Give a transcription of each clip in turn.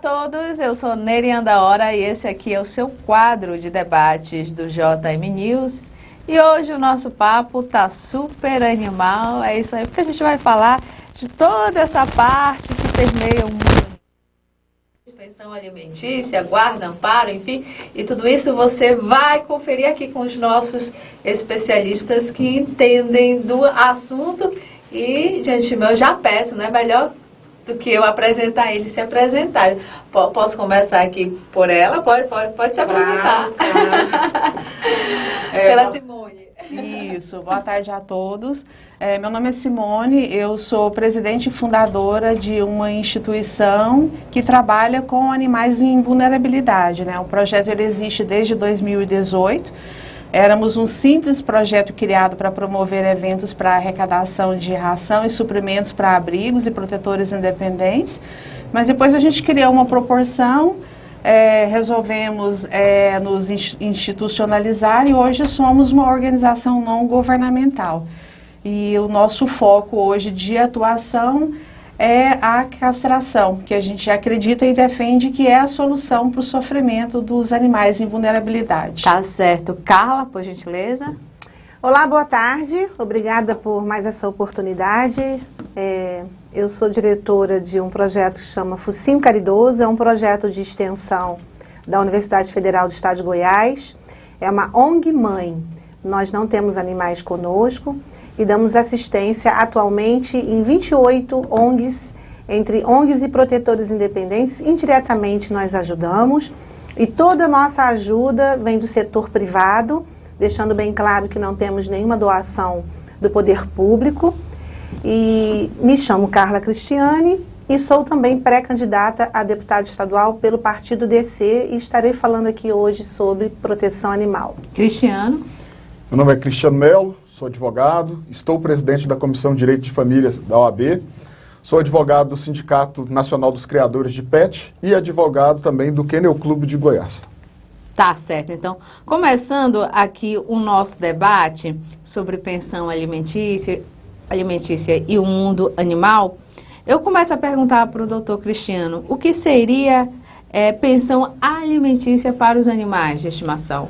todos, eu sou Nerian da Hora e esse aqui é o seu quadro de debates do JM News. E hoje o nosso papo tá super animal, é isso aí, porque a gente vai falar de toda essa parte que permeia o mundo. Pensão alimentícia, guarda, amparo, enfim, e tudo isso você vai conferir aqui com os nossos especialistas que entendem do assunto. E, de antemão, eu já peço, né, melhor do que eu apresentar eles, se apresentarem. Posso começar aqui por ela? Pode se apresentar. Claro. Pela Simone. Isso, boa tarde a todos. Meu nome é Simone, eu sou presidente e fundadora de uma instituição que trabalha com animais em vulnerabilidade, né? O projeto ele existe desde 2018. Éramos um simples projeto criado para promover eventos para arrecadação de ração e suprimentos para abrigos e protetores independentes, mas depois a gente criou uma proporção, resolvemos nos institucionalizar e hoje somos uma organização não governamental. E o nosso foco hoje de atuação é a castração, que a gente acredita e defende que é a solução para o sofrimento dos animais em vulnerabilidade. Tá certo. Carla, por gentileza. Olá, boa tarde. Obrigada por mais essa oportunidade. Eu sou diretora de um projeto que chama Focinho Caridoso, é um projeto de extensão da Universidade Federal do Estado de Goiás. É uma ONG mãe. Nós não temos animais conosco e damos assistência atualmente em 28 ONGs, entre ONGs e protetores independentes. Indiretamente nós ajudamos e toda a nossa ajuda vem do setor privado, deixando bem claro que não temos nenhuma doação do poder público. E me chamo Carla Cristiane e sou também pré-candidata a deputada estadual pelo Partido DC e estarei falando aqui hoje sobre proteção animal. Cristiano. Meu nome é Cristiano Melo, sou advogado, estou presidente da Comissão de Direito de Família da OAB, sou advogado do Sindicato Nacional dos Criadores de Pet e advogado também do Kennel Clube de Goiás. Tá certo, então, começando aqui o nosso debate sobre pensão alimentícia e o mundo animal, eu começo a perguntar para o doutor Cristiano, o que seria pensão alimentícia para os animais de estimação?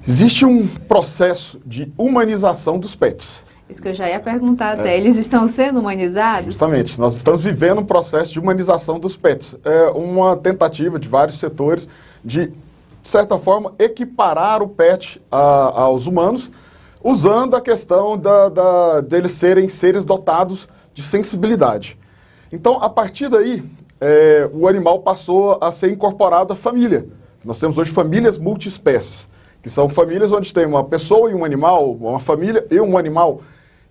Existe um processo de humanização dos pets. Isso que eu já ia perguntar até, eles estão sendo humanizados? Justamente, nós estamos vivendo um processo de humanização dos pets. É uma tentativa de vários setores de certa forma, equiparar o pet aos humanos, usando a questão deles serem seres dotados de sensibilidade. Então, a partir daí, o animal passou a ser incorporado à família. Nós temos hoje famílias multiespécies, que são famílias onde tem uma pessoa e um animal, uma família e um animal.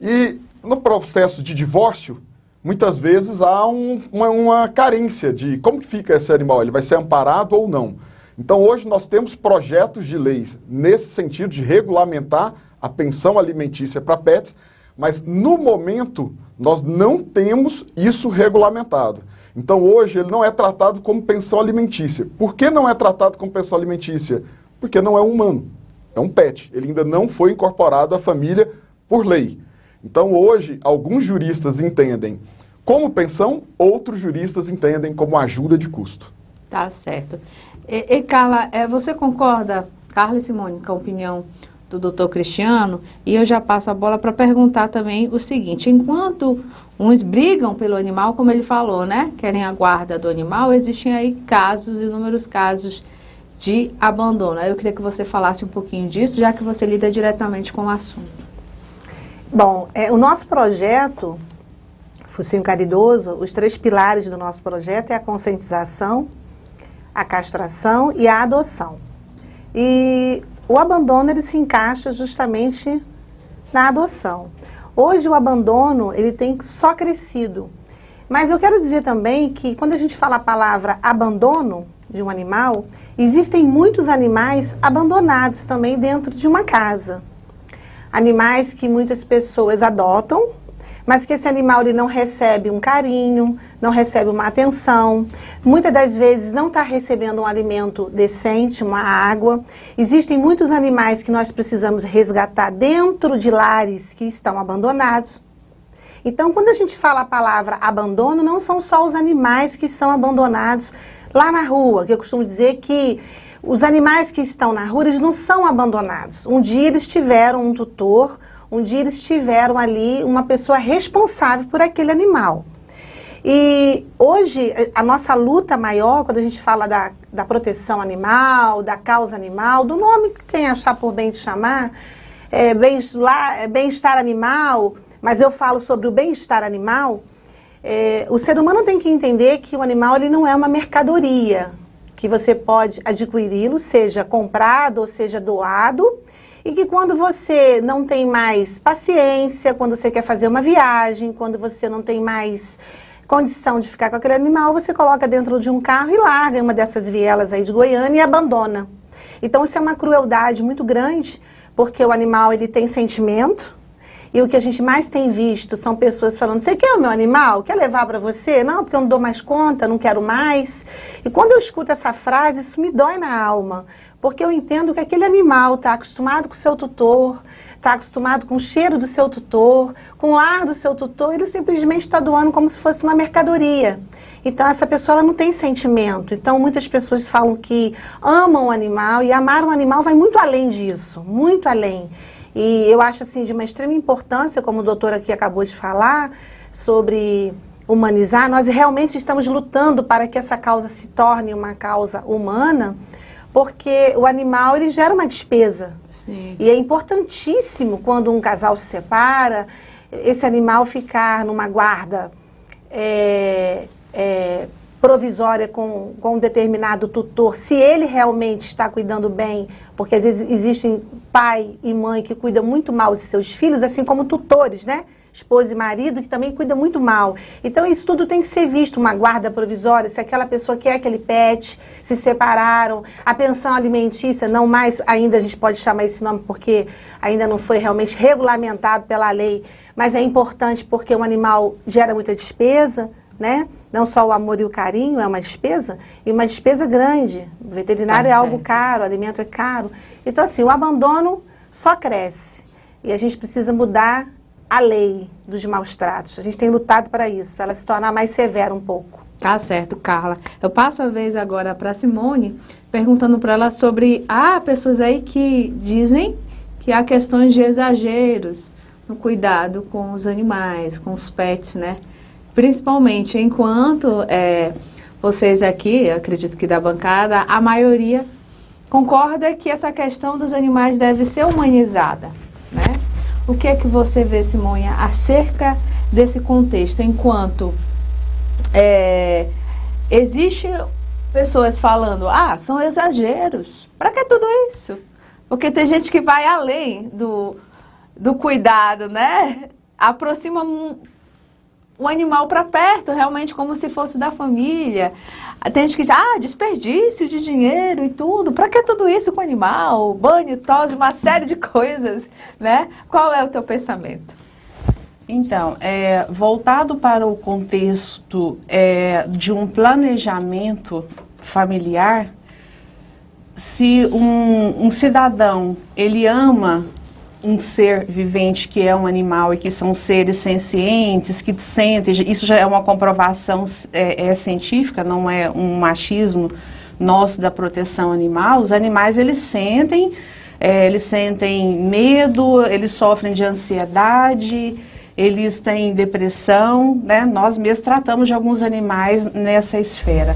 E no processo de divórcio, muitas vezes há uma carência de como que fica esse animal, ele vai ser amparado ou não. Então hoje nós temos projetos de leis nesse sentido de regulamentar a pensão alimentícia para pets, mas no momento nós não temos isso regulamentado. Então hoje ele não é tratado como pensão alimentícia. Por que não é tratado como pensão alimentícia? Porque não é um humano, é um pet. Ele ainda não foi incorporado à família por lei. Então hoje alguns juristas entendem como pensão, outros juristas entendem como ajuda de custo. Tá certo. E Carla, você concorda, Carla e Simone, com a opinião do doutor Cristiano? E eu já passo a bola para perguntar também o seguinte, enquanto uns brigam pelo animal, como ele falou, né, querem a guarda do animal, existem aí casos, inúmeros casos de abandono. Eu queria que você falasse um pouquinho disso, já que você lida diretamente com o assunto. Bom, o nosso projeto, Focinho Caridoso, os 3 pilares do nosso projeto é a conscientização, a castração e a adoção. E o abandono ele se encaixa justamente na adoção. Hoje o abandono ele tem só crescido. Mas eu quero dizer também que quando a gente fala a palavra abandono de um animal, existem muitos animais abandonados também dentro de uma casa. Animais que muitas pessoas adotam, mas que esse animal ele não recebe um carinho, não recebe uma atenção, muitas das vezes não está recebendo um alimento decente, uma água. Existem muitos animais que nós precisamos resgatar dentro de lares que estão abandonados. Então, quando a gente fala a palavra abandono, não são só os animais que são abandonados lá na rua, que eu costumo dizer que os animais que estão na rua, eles não são abandonados. Um dia eles tiveram um tutor, um dia eles tiveram ali uma pessoa responsável por aquele animal. E hoje, a nossa luta maior, quando a gente fala da proteção animal, da causa animal, do nome que quem achar por bem de chamar, bem-estar animal, mas eu falo sobre o bem-estar animal, o ser humano tem que entender que o animal ele não é uma mercadoria, que você pode adquiri-lo, seja comprado ou seja doado, e que quando você não tem mais paciência, quando você quer fazer uma viagem, quando você não tem mais condição de ficar com aquele animal, você coloca dentro de um carro e larga em uma dessas vielas aí de Goiânia e abandona. Então isso é uma crueldade muito grande, porque o animal ele tem sentimento, e o que a gente mais tem visto são pessoas falando, você quer o meu animal? Quer levar para você? Não, porque eu não dou mais conta, não quero mais. E quando eu escuto essa frase, isso me dói na alma, porque eu entendo que aquele animal está acostumado com o seu tutor, está acostumado com o cheiro do seu tutor, com o ar do seu tutor, ele simplesmente está doando como se fosse uma mercadoria. Então essa pessoa ela não tem sentimento. Então muitas pessoas falam que amam o animal, e amar um animal vai muito além disso, muito além. E eu acho assim de uma extrema importância, como o doutor aqui acabou de falar, sobre humanizar. Nós realmente estamos lutando para que essa causa se torne uma causa humana, porque o animal ele gera uma despesa. Sim. E é importantíssimo quando um casal se separa, esse animal ficar numa guarda provisória com um determinado tutor, se ele realmente está cuidando bem, porque às vezes existem pai e mãe que cuidam muito mal de seus filhos, assim como tutores, né? Esposa e marido, que também cuidam muito mal. Então isso tudo tem que ser visto, uma guarda provisória, se aquela pessoa quer aquele pet, se separaram, a pensão alimentícia, não mais, ainda a gente pode chamar esse nome porque ainda não foi realmente regulamentado pela lei, mas é importante porque um animal gera muita despesa, né? Não só o amor e o carinho é uma despesa, e uma despesa grande. O veterinário é algo caro, o alimento é caro. Então assim, o abandono só cresce. E a gente precisa mudar a lei dos maus tratos. A gente tem lutado para isso, para ela se tornar mais severa um pouco. Tá certo, Carla. Eu passo a vez agora para a Simone, perguntando para ela sobre... Há pessoas aí que dizem que há questões de exageros no cuidado com os animais, com os pets, né? Principalmente enquanto vocês aqui, eu acredito que da bancada, a maioria concorda que essa questão dos animais deve ser humanizada, né? O que é que você vê, Simone, acerca desse contexto, enquanto existe pessoas falando, são exageros, para que tudo isso? Porque tem gente que vai além do cuidado, né? Aproxima o animal para perto, realmente como se fosse da família. Tem gente que diz, desperdício de dinheiro e tudo, para que tudo isso com o animal? Banho, tosse, uma série de coisas, né? Qual é o teu pensamento? Então, voltado para o contexto de um planejamento familiar, se um cidadão, ele ama um ser vivente que é um animal e que são seres sencientes, que sentem, isso já é uma comprovação científica, não é um machismo nosso da proteção animal. Os animais, eles sentem medo, eles sofrem de ansiedade, eles têm depressão, né? Nós mesmos tratamos de alguns animais nessa esfera.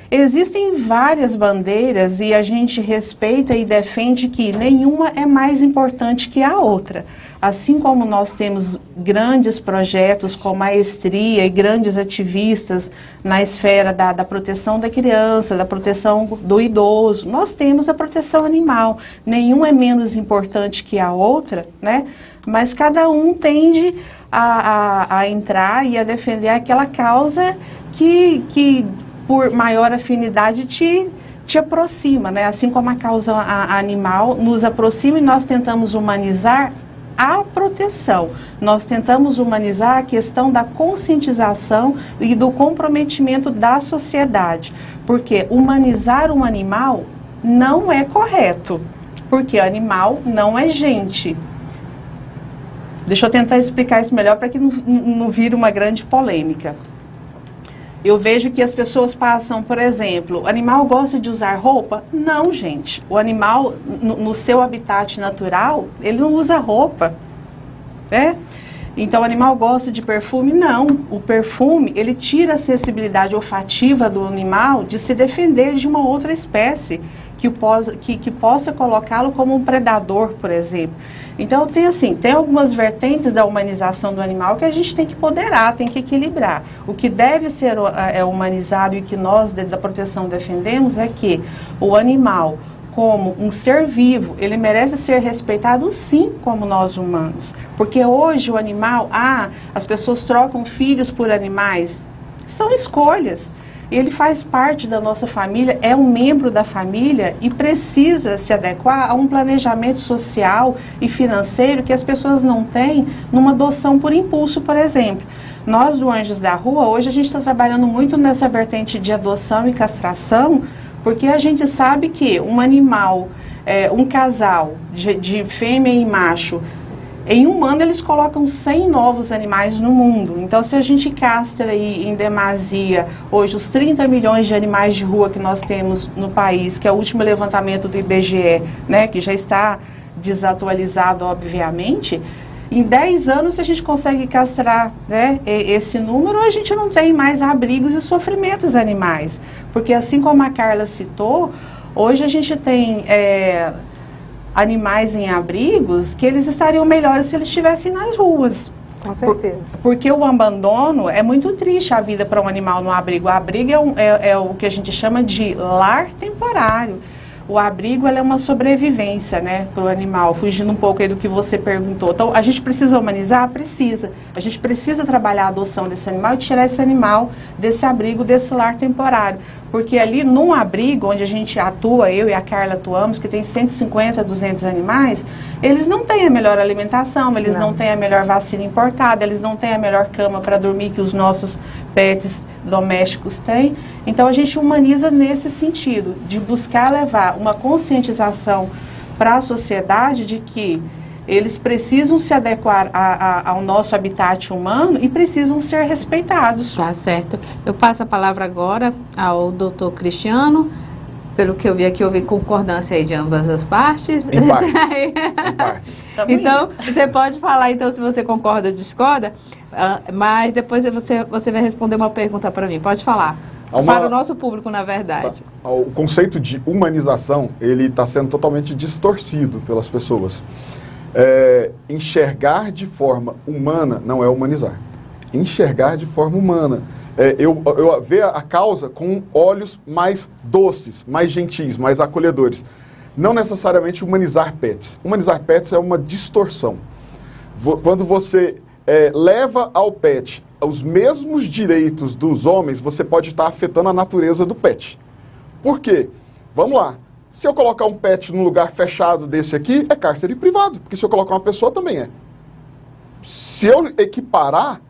Existem várias bandeiras e a gente respeita e defende que nenhuma é mais importante que a outra. Assim como nós temos grandes projetos com maestria e grandes ativistas na esfera da proteção da criança, da proteção do idoso, nós temos a proteção animal. Nenhuma é menos importante que a outra, né? Mas cada um tende a entrar e a defender aquela causa que por maior afinidade te aproxima, né? Assim como a causa animal nos aproxima e nós tentamos humanizar a proteção. Nós tentamos humanizar a questão da conscientização e do comprometimento da sociedade. Porque humanizar um animal não é correto, porque animal não é gente. Deixa eu tentar explicar isso melhor para que não vire uma grande polêmica. Eu vejo que as pessoas passam, por exemplo, o animal gosta de usar roupa? Não, gente. O animal, no seu habitat natural, ele não usa roupa, né? Então, o animal gosta de perfume? Não. O perfume, ele tira a sensibilidade olfativa do animal de se defender de uma outra espécie que possa colocá-lo como um predador, por exemplo. Então, tem algumas vertentes da humanização do animal que a gente tem que ponderar, tem que equilibrar. O que deve ser humanizado e que nós, da proteção, defendemos é que o animal, como um ser vivo, ele merece ser respeitado sim como nós humanos. Porque hoje o animal, as pessoas trocam filhos por animais, são escolhas. Ele faz parte da nossa família, é um membro da família e precisa se adequar a um planejamento social e financeiro que as pessoas não têm numa adoção por impulso, por exemplo. Nós do Anjos da Rua, hoje a gente está trabalhando muito nessa vertente de adoção e castração, porque a gente sabe que um animal, um casal de fêmea e macho, em um ano eles colocam 100 novos animais no mundo. Então, se a gente castra aí em demasia hoje os 30 milhões de animais de rua que nós temos no país, que é o último levantamento do IBGE, né, que já está desatualizado, obviamente, em 10 anos, se a gente consegue castrar, né, esse número, a gente não tem mais abrigos e sofrimentos animais. Porque, assim como a Carla citou, hoje a gente tem animais em abrigos que eles estariam melhores se eles estivessem nas ruas. Com certeza. Porque o abandono é muito triste a vida para um animal no abrigo. O abrigo é o que a gente chama de lar temporário. O abrigo é uma sobrevivência, né, para o animal, fugindo um pouco aí do que você perguntou. Então, a gente precisa humanizar? Precisa. A gente precisa trabalhar a adoção desse animal e tirar esse animal desse abrigo, desse lar temporário. Porque ali, num abrigo, onde a gente atua, eu e a Carla atuamos, que tem 150, 200 animais, eles não têm a melhor alimentação, eles não têm a melhor vacina importada, eles não têm a melhor cama para dormir que os nossos pets domésticos têm. Então, a gente humaniza nesse sentido, de buscar levar uma conscientização para a sociedade de que eles precisam se adequar ao nosso habitat humano e precisam ser respeitados. Tá certo. Eu passo a palavra agora ao doutor Cristiano. Pelo que eu vi aqui, houve concordância aí de ambas as partes. Em partes. Em partes. Então, você pode falar, então, se você concorda ou discorda, mas depois você vai responder uma pergunta para mim. Pode falar. Para o nosso público, na verdade. O conceito de humanização, ele está sendo totalmente distorcido pelas pessoas. Enxergar de forma humana não é humanizar. Enxergar de forma humana. Eu ver a causa com olhos mais doces, mais gentis, mais acolhedores. Não necessariamente humanizar pets. Humanizar pets é uma distorção. Quando você leva ao pet os mesmos direitos dos homens, você pode estar afetando a natureza do pet. Por quê? Vamos lá. Se eu colocar um pet num lugar fechado desse aqui, é cárcere privado, porque se eu colocar uma pessoa, também é. Se eu equiparar,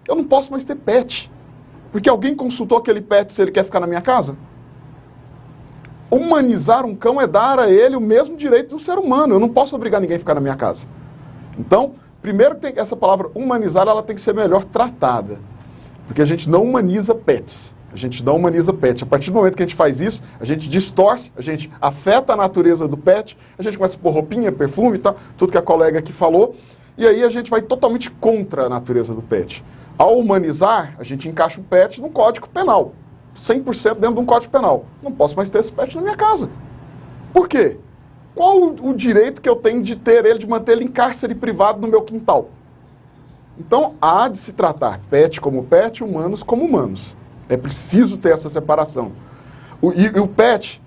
eu não posso mais ter pet, porque alguém consultou aquele pet se ele quer ficar na minha casa? Humanizar um cão é dar a ele o mesmo direito do ser humano, eu não posso obrigar ninguém a ficar na minha casa. Então, primeiro, essa palavra humanizar, ela tem que ser melhor tratada, porque a gente não humaniza pets. A gente não humaniza pet. A partir do momento que a gente faz isso, a gente distorce, a gente afeta a natureza do pet, a gente começa a pôr roupinha, perfume, tá? Tudo que a colega aqui falou, e aí a gente vai totalmente contra a natureza do pet. Ao humanizar, a gente encaixa o pet no Código Penal, 100% dentro de um Código Penal. Não posso mais ter esse pet na minha casa. Por quê? Qual o direito que eu tenho de ter ele, de manter ele em cárcere privado no meu quintal? Então, há de se tratar pet como pet, humanos como humanos. É preciso ter essa separação. E o pet,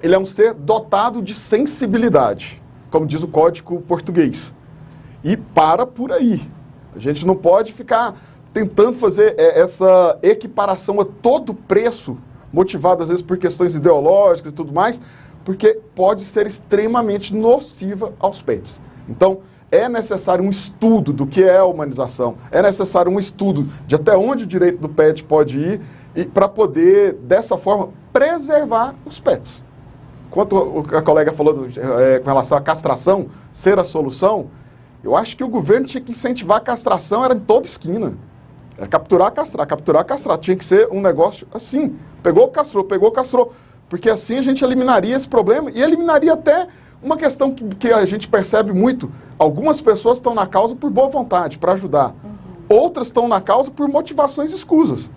ele é um ser dotado de sensibilidade, como diz o Código Português. E para por aí. A gente não pode ficar tentando fazer essa equiparação a todo preço, motivado às vezes por questões ideológicas e tudo mais, porque pode ser extremamente nociva aos pets. Então, é necessário um estudo do que é a humanização, é necessário um estudo de até onde o direito do pet pode ir e para poder, dessa forma, preservar os pets. Quanto a colega falou com relação à castração ser a solução, eu acho que o governo tinha que incentivar a castração, era em toda esquina. É capturar, castrar, capturar, castrar. Tinha que ser um negócio assim. Pegou, castrou. Porque assim a gente eliminaria esse problema e eliminaria até uma questão que a gente percebe muito. Algumas pessoas estão na causa por boa vontade, para ajudar. Outras estão na causa por motivações escusas.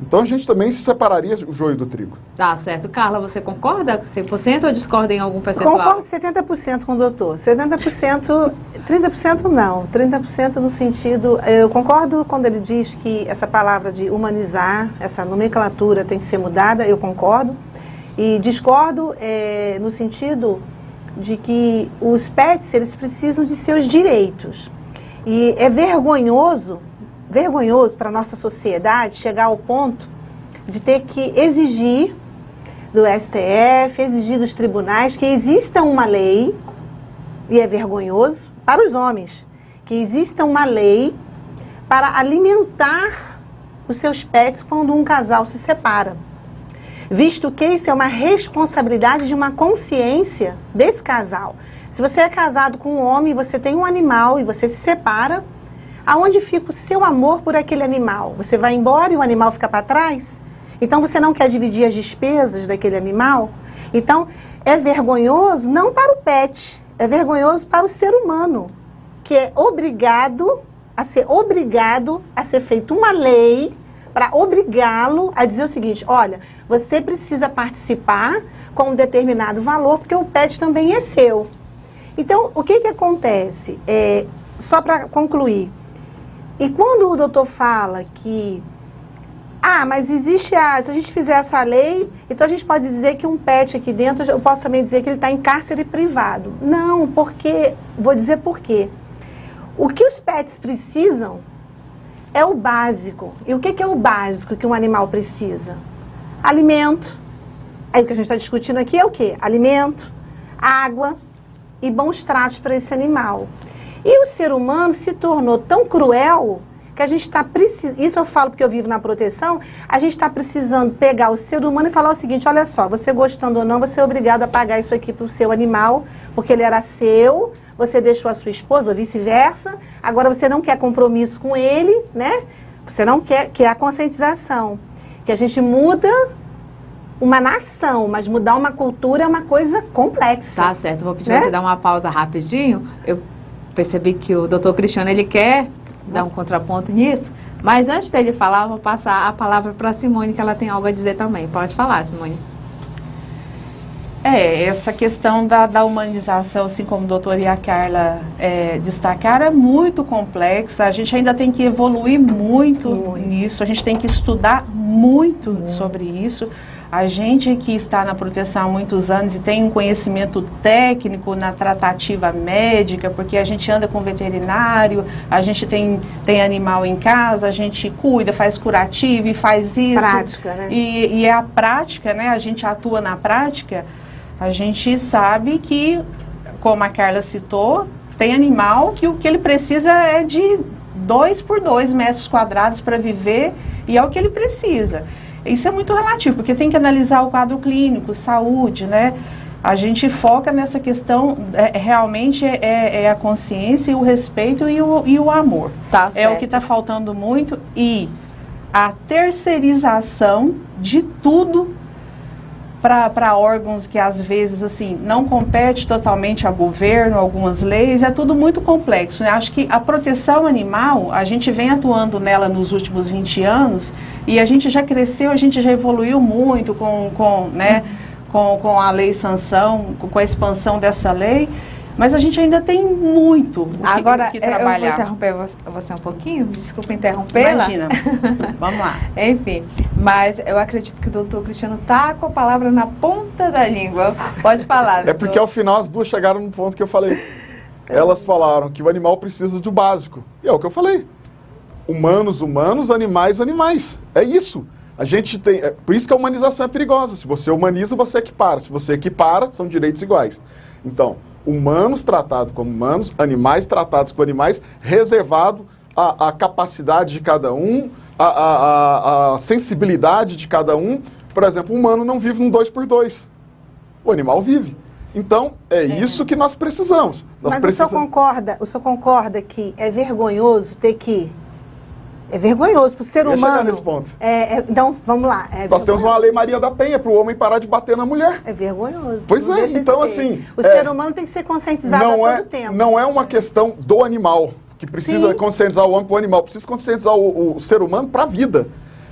Então a gente também se separaria o joio do trigo. Tá certo. Carla, você concorda 100% ou discorda em algum percentual? Concordo 70% com o doutor. 70%, 30% não. 30% no sentido... Eu concordo quando ele diz que essa palavra de humanizar, essa nomenclatura tem que ser mudada, eu concordo. E discordo no sentido de que os pets, eles precisam de seus direitos. E é vergonhoso para a nossa sociedade chegar ao ponto de ter que exigir do STF, exigir dos tribunais que exista uma lei, e é vergonhoso para os homens, que exista uma lei para alimentar os seus pets quando um casal se separa. Visto que isso é uma responsabilidade de uma consciência desse casal. Se você é casado com um homem, você tem um animal e você se separa, aonde fica o seu amor por aquele animal? Você vai embora e o animal fica para trás? Então você não quer dividir as despesas daquele animal? Então é vergonhoso não para o pet, é vergonhoso para o ser humano, que é obrigado a ser feita uma lei para obrigá-lo a dizer o seguinte: olha, você precisa participar com um determinado valor, porque o pet também é seu. Então, o que acontece? Só para concluir, e quando o doutor fala que, mas existe se a gente fizer essa lei, então a gente pode dizer que um pet aqui dentro, eu posso também dizer que ele está em cárcere privado. Não, porque, vou dizer por quê. O que os pets precisam é o básico. E o que é o básico que um animal precisa? Alimento. Aí o que a gente está discutindo aqui é o quê? Alimento, água e bons tratos para esse animal. E o ser humano se tornou tão cruel que a gente está precisando, isso eu falo porque eu vivo na proteção, a gente está precisando pegar o ser humano e falar o seguinte: olha só, você gostando ou não, você é obrigado a pagar isso aqui para o seu animal, porque ele era seu, você deixou a sua esposa, ou vice-versa, agora você não quer compromisso com ele, né? Você não quer, que é a conscientização. Que a gente muda uma nação, mas mudar uma cultura é uma coisa complexa. Tá certo, vou pedir para você dar uma pausa rapidinho. Eu percebi que o doutor Cristiano, ele quer dar um contraponto nisso, mas antes dele falar, eu vou passar a palavra para a Simone, que ela tem algo a dizer também. Pode falar, Simone. Essa questão da humanização, assim como o doutor e a Carla destacaram, é muito complexa. A gente ainda tem que evoluir muito nisso, a gente tem que estudar muito sobre isso. A gente que está na proteção há muitos anos e tem um conhecimento técnico na tratativa médica, porque a gente anda com veterinário, a gente tem animal em casa, a gente cuida, faz curativo e faz isso. Prática, né? E é a prática, né? A gente atua na prática. A gente sabe que, como a Carla citou, tem animal que o que ele precisa é de 2 por 2 metros quadrados para viver, e é o que ele precisa. Isso é muito relativo, porque tem que analisar o quadro clínico, saúde, né? A gente foca nessa questão, realmente é a consciência e o respeito e o amor. Tá certo. É o que está faltando muito, e a terceirização de tudo para órgãos que às vezes assim não compete totalmente ao governo, algumas leis, é tudo muito complexo, né? Acho que a proteção animal, a gente vem atuando nela nos últimos 20 anos e a gente já cresceu, a gente já evoluiu muito com a lei sanção, com a expansão dessa lei, mas a gente ainda tem muito Agora, que trabalhar. Eu vou interromper você um pouquinho, desculpa interrompê-la. Imagina, vamos lá. Enfim, mas eu acredito que o doutor Cristiano está com a palavra na ponta da língua. Pode falar, doutor. É porque ao final as duas chegaram no ponto que eu falei. Elas falaram que o animal precisa do básico. E é o que eu falei. Humanos, animais, animais. É isso. A gente tem. Por isso que a humanização é perigosa. Se você humaniza, você equipara. Se você equipara, são direitos iguais. Então, humanos tratados como humanos, animais tratados como animais, reservado a capacidade de cada um, a sensibilidade de cada um. Por exemplo, o humano não vive num 2 por 2. O animal vive. Então, isso que nós precisamos. Mas o senhor concorda que é vergonhoso ter que É vergonhoso para o ser Eu ia chegar humano. nesse ponto. Então, vamos lá. Nós temos uma lei Maria da Penha para o homem parar de bater na mulher. É vergonhoso. Pois não é, deixa de então ser. assim... O ser humano tem que ser conscientizado a todo tempo. Não é uma questão do animal, que precisa Sim. conscientizar o homem para o animal. Precisa conscientizar o ser humano para a vida.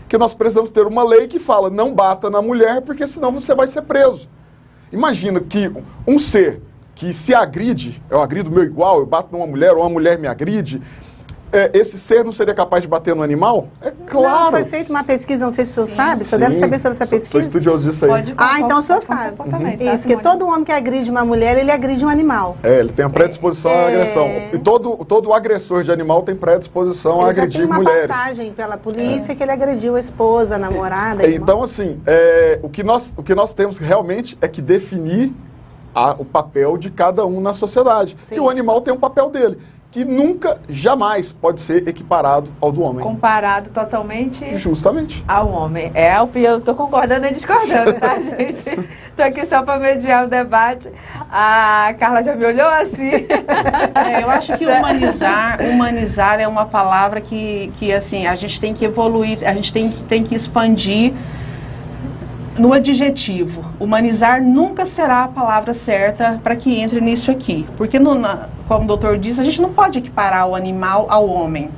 Que nós precisamos ter uma lei que fala, não bata na mulher, porque senão você vai ser preso. Imagina que um ser que se agride, eu agrido o meu igual, eu bato numa mulher, ou uma mulher me agride, esse ser não seria capaz de bater no animal? É claro. Não, foi feita uma pesquisa, não sei se o senhor sabe, o senhor Sim. deve saber sobre essa pesquisa. Sou estudioso disso aí. Pode Então o senhor sabe. Isso, que todo homem que agride uma mulher, ele agride um animal. Ele tem a predisposição à agressão. E todo agressor de animal tem predisposição a agredir mulheres. Ele já tem uma passagem pela polícia que ele agrediu a esposa, a namorada. Então, assim, o que nós temos realmente é que definir o papel de cada um na sociedade. Sim. E o animal tem um papel dele, que nunca, jamais pode ser equiparado ao do homem. Comparado totalmente Justamente. ao homem. Eu estou concordando e discordando, tá, gente? Estou aqui só para mediar o debate. A Carla já me olhou assim. Eu acho que humanizar é uma palavra que assim, a gente tem que evoluir, a gente tem que expandir no adjetivo. Humanizar nunca será a palavra certa para que entre nisso aqui. Porque, como o doutor disse, a gente não pode equiparar o animal ao homem.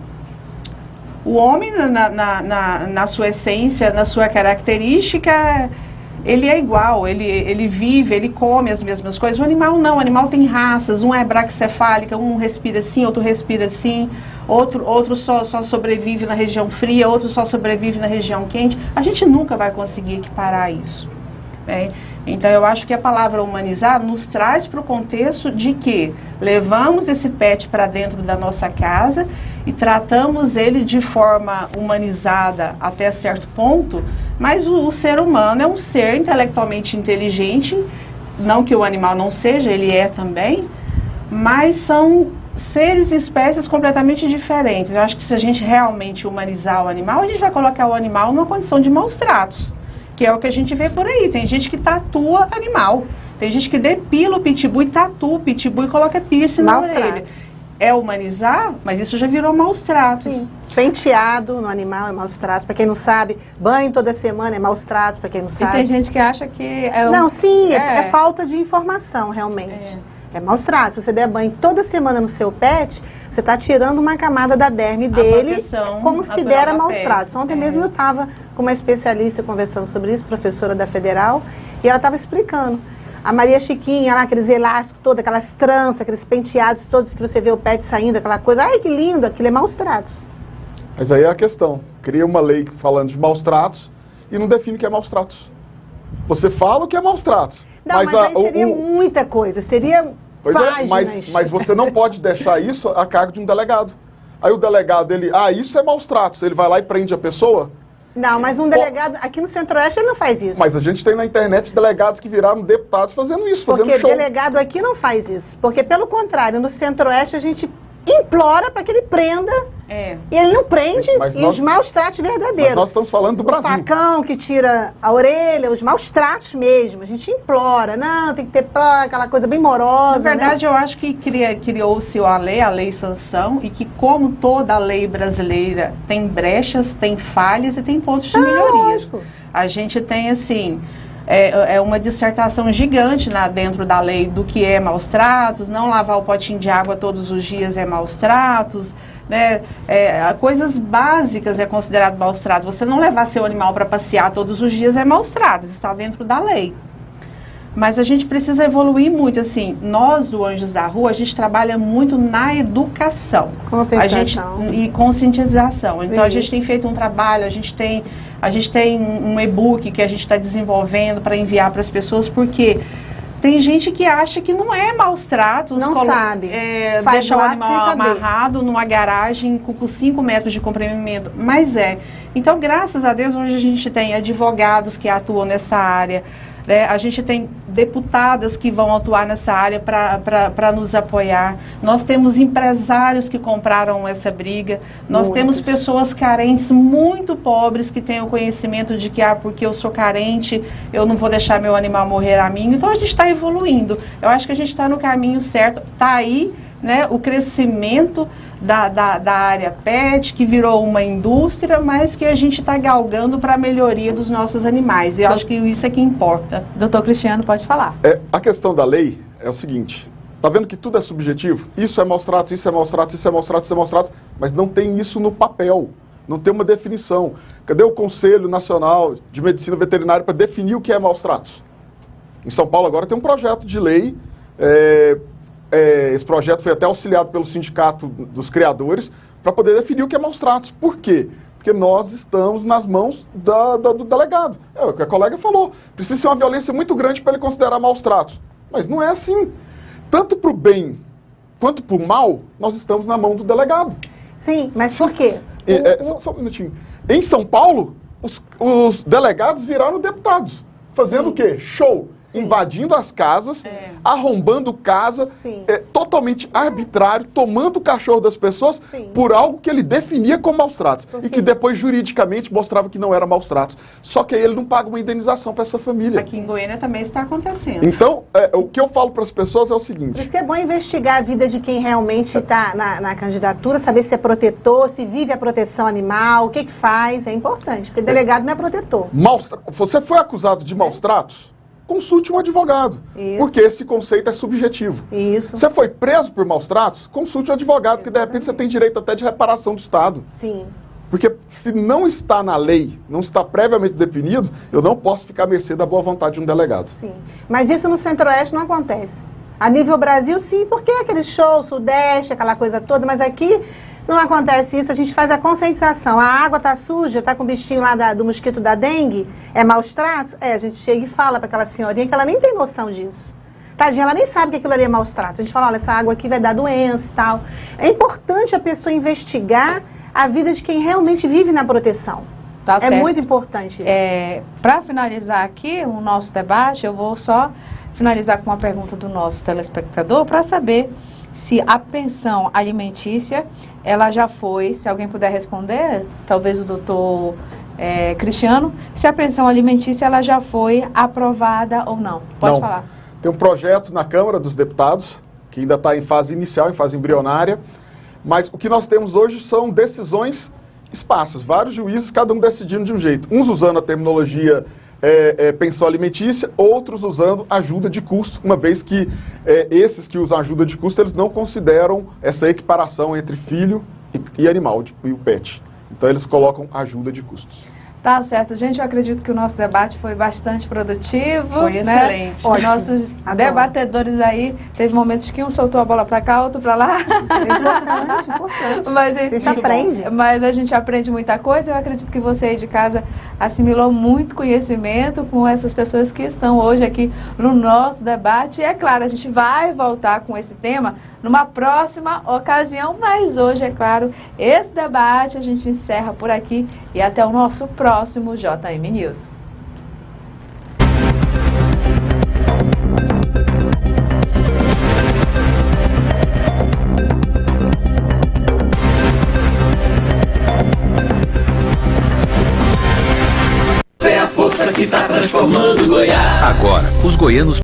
O homem, na sua essência, na sua característica, ele é igual, ele vive, ele come as mesmas coisas. O animal não, o animal tem raças, um é braquicefálica, um respira assim, outro respira assim, outro só sobrevive na região fria, outro só sobrevive na região quente. A gente nunca vai conseguir equiparar isso. Então eu acho que a palavra humanizar nos traz para o contexto de que levamos esse pet para dentro da nossa casa e tratamos ele de forma humanizada até certo ponto, mas o ser humano é um ser intelectualmente inteligente, não que o animal não seja, ele é também, mas são seres e espécies completamente diferentes. Eu acho que se a gente realmente humanizar o animal, a gente vai colocar o animal numa condição de maus tratos, que é o que a gente vê por aí. Tem gente que tatua animal, tem gente que depila o pitbull e tatua o pitbull e coloca piercing na orelha. É humanizar, mas isso já virou maus tratos. Sim. Penteado no animal é maus tratos. Para quem não sabe, banho toda semana é maus tratos, para quem não sabe. E tem gente que acha que Não, sim, é falta de informação, realmente. É maus tratos. Se você der banho toda semana no seu pet, você está tirando uma camada da derme dele, considera maus tratos. Ontem mesmo eu estava com uma especialista conversando sobre isso, professora da Federal, e ela estava explicando. A Maria Chiquinha, lá, aqueles elásticos todos, aquelas tranças, aqueles penteados todos que você vê o pet saindo, aquela coisa, ai que lindo, aquilo é maus tratos. Mas aí é a questão, cria uma lei falando de maus tratos e não define o que é maus tratos. Você fala o que é maus tratos. Não, mas aí seria muita coisa, seria páginas. Mas você não pode deixar isso a cargo de um delegado. Aí o delegado, isso é maus tratos, ele vai lá e prende a pessoa. Não, mas um delegado, aqui no Centro-Oeste ele não faz isso. Mas a gente tem na internet delegados que viraram deputados fazendo isso, fazendo show. Porque delegado aqui não faz isso. Porque, pelo contrário, no Centro-Oeste a gente implora para que ele prenda. E ele não prende. Sim, os maus tratos verdadeiros. Mas nós estamos falando do Brasil. O facão que tira a orelha, os maus tratos mesmo. A gente implora. Não, tem que ter aquela coisa bem morosa. Na verdade, eu acho que criou-se a lei sanção, e que, como toda a lei brasileira, tem brechas, tem falhas e tem pontos de melhorias. Lógico. A gente tem, assim, uma dissertação gigante dentro da lei do que é maus tratos, não lavar o potinho de água todos os dias é maus tratos, né? Coisas básicas é considerado maus tratos. Você não levar seu animal para passear todos os dias é maus tratos, está dentro da lei. Mas a gente precisa evoluir muito, assim, nós do Anjos da Rua, a gente trabalha muito na educação. E conscientização. Então, a gente tem feito um trabalho, a gente tem um e-book que a gente está desenvolvendo para enviar para as pessoas, porque tem gente que acha que não é maus tratos. Não sabe. Deixar o animal amarrado numa garagem com 5 metros de comprimento, mas Então, graças a Deus, hoje a gente tem advogados que atuam nessa área, a gente tem deputadas que vão atuar nessa área para nos apoiar. Nós temos empresários que compraram essa briga. Nós temos pessoas carentes, muito pobres, que têm o conhecimento de que, porque eu sou carente, eu não vou deixar meu animal morrer a mim. Então, a gente está evoluindo. Eu acho que a gente está no caminho certo. Está aí, né, o crescimento da área pet, que virou uma indústria, mas que a gente está galgando para a melhoria dos nossos animais. E eu acho que isso é que importa. Doutor Cristiano, pode falar. A questão da lei é o seguinte, tá vendo que tudo é subjetivo? Isso é maus tratos, isso é maus tratos, isso é maus tratos, isso é maus tratos, mas não tem isso no papel, não tem uma definição. Cadê o Conselho Nacional de Medicina Veterinária para definir o que é maus tratos? Em São Paulo agora tem um projeto de lei, esse projeto foi até auxiliado pelo Sindicato dos Criadores para poder definir o que é maus tratos. Por quê? Porque nós estamos nas mãos do delegado. É o que a colega falou. Precisa ser uma violência muito grande para ele considerar maus tratos. Mas não é assim. Tanto para o bem quanto para o mal, nós estamos na mão do delegado. Sim, mas por quê? Só um minutinho. Em São Paulo, os delegados viraram deputados. Fazendo o quê? Show. Sim. Invadindo as casas, arrombando casa, totalmente arbitrário, tomando o cachorro das pessoas por algo que ele definia como maus tratos. E que depois, juridicamente, mostrava que não era maus tratos. Só que aí ele não paga uma indenização para essa família. Aqui em Goiânia também está acontecendo. Então, o que eu falo para as pessoas é o seguinte... Por isso que é bom investigar a vida de quem realmente está na candidatura, saber se é protetor, se vive a proteção animal, o que faz, é importante, porque delegado não é protetor. Você foi acusado de maus tratos? Consulte um advogado, porque esse conceito é subjetivo. Isso. Você foi preso por maus tratos? Consulte um advogado, porque de repente você tem direito até de reparação do Estado. Sim. Porque se não está na lei, não está previamente definido, eu não posso ficar à mercê da boa vontade de um delegado. Sim. Mas isso no Centro-Oeste não acontece. A nível Brasil, sim, porque é aquele show, Sudeste, aquela coisa toda, mas aqui não acontece isso, a gente faz a conscientização. A água está suja, está com o bichinho lá do mosquito da dengue, é maus tratos? A gente chega e fala para aquela senhorinha que ela nem tem noção disso. Tadinha, ela nem sabe que aquilo ali é maus tratos. A gente fala, olha, essa água aqui vai dar doença e tal. É importante a pessoa investigar a vida de quem realmente vive na proteção. Tá certo. É muito importante isso. Para finalizar aqui o nosso debate, eu vou só finalizar com uma pergunta do nosso telespectador para saber se a pensão alimentícia, ela já foi, se alguém puder responder, talvez o doutor Cristiano, se a pensão alimentícia ela já foi aprovada ou não. Pode falar. Tem um projeto na Câmara dos Deputados, que ainda está em fase inicial, em fase embrionária, mas o que nós temos hoje são decisões esparsas, vários juízes, cada um decidindo de um jeito. Uns usando a terminologia pensão alimentícia, outros usando ajuda de custo, uma vez que esses que usam ajuda de custo, eles não consideram essa equiparação entre filho e animal, e o pet. Então eles colocam ajuda de custos. Tá certo, gente, eu acredito que o nosso debate foi bastante produtivo. Foi excelente. Os nossos debatedores aí, teve momentos que um soltou a bola para cá, outro para lá. Importante. Mas, enfim, a gente aprende. Mas a gente aprende muita coisa. Eu acredito que você aí de casa assimilou muito conhecimento com essas pessoas que estão hoje aqui no nosso debate. E é claro, a gente vai voltar com esse tema numa próxima ocasião, mas hoje, é claro, esse debate a gente encerra por aqui e até o nosso próximo JM News. É a força que está transformando Goiás. Agora, os goianos